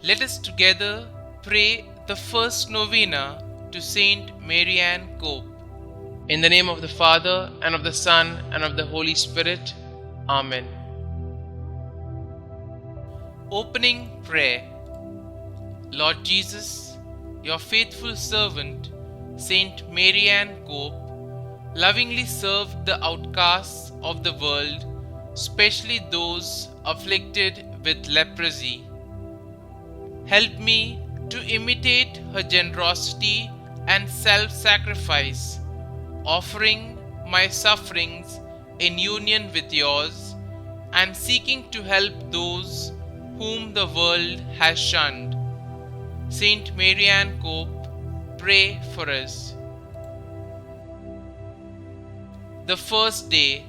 Let us together pray the first novena to St Marianne Cope. In the name of the Father, and of the Son, and of the Holy Spirit. Amen. Opening Prayer. Lord Jesus, your faithful servant, St Marianne Cope, lovingly served the outcasts of the world, especially those afflicted with leprosy. Help me to imitate her generosity and self-sacrifice, offering my sufferings in union with yours and seeking to help those whom the world has shunned. St Marianne Cope, pray for us. The first day.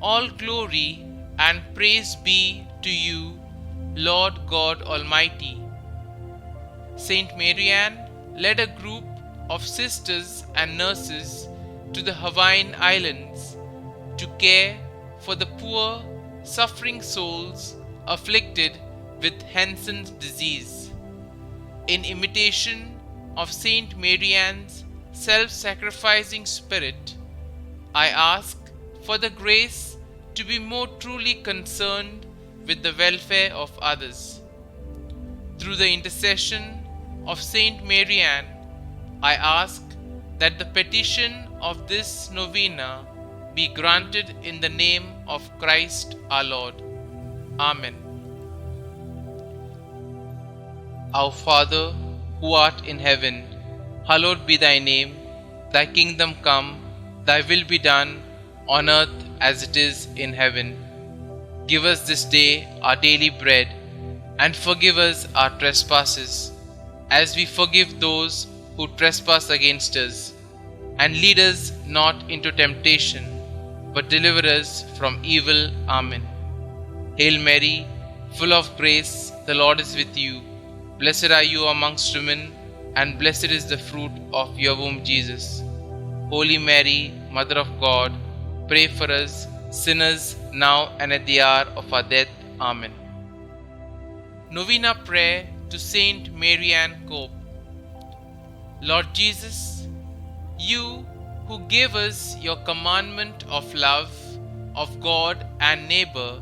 All glory and praise be to you, Lord God Almighty. St Marianne led a group of sisters and nurses to the Hawaiian Islands to care for the poor, suffering souls afflicted with Hansen's disease. In imitation of St Marianne's self-sacrificing spirit, I ask for the grace to be more truly concerned with the welfare of others. Through the intercession of St Marianne, I ask that the petition of this novena be granted in the name of Christ our Lord. Amen. Our Father, who art in heaven, hallowed be thy name. Thy kingdom come, thy will be done, on earth as it is in heaven. Give us this day our daily bread, and forgive us our trespasses, as we forgive those who trespass against us. And lead us not into temptation, but deliver us from evil. Amen. Hail Mary, full of grace, the Lord is with you. Blessed are you amongst women, and blessed is the fruit of your womb, Jesus. Holy Mary, Mother of God, pray for us sinners now and at the hour of our death. Amen. Novena Prayer to St Marianne Cope. Lord Jesus, you who gave us your commandment of love of God and neighbor,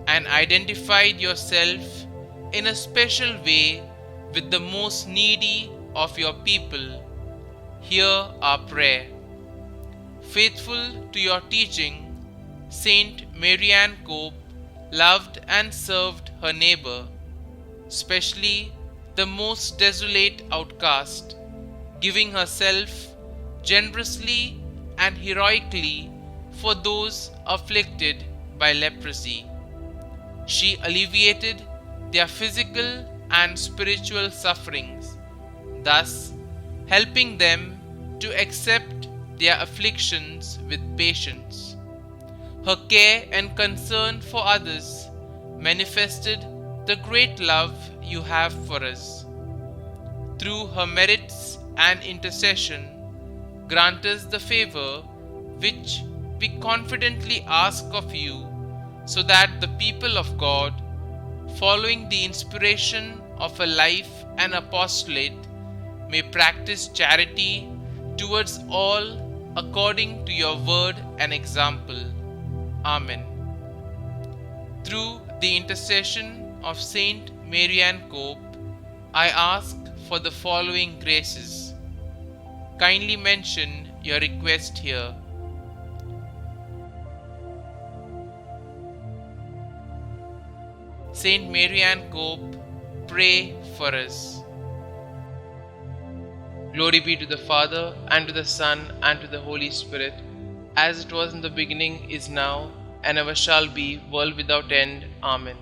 and identified yourself in a special way with the most needy of your people, hear our prayer. Faithful to your teaching, Saint Marianne Cope loved and served her neighbor, especially the most desolate outcast, giving herself generously and heroically for those afflicted by leprosy. She alleviated their physical and spiritual sufferings, thus helping them to accept their afflictions with patience. Her care and concern for others manifested the great love you have for us. Through her merits and intercession, grant us the favor which we confidently ask of you, so that the people of God, following the inspiration of a life and apostolate, may practice charity towards all according to your word and example. Amen. Through the intercession of Saint Marianne Cope, I ask for the following graces. Kindly mention your request here. St Marianne Cope, pray for us. Glory be to the Father, and to the Son, and to the Holy Spirit, as it was in the beginning, is now, and ever shall be, world without end. Amen.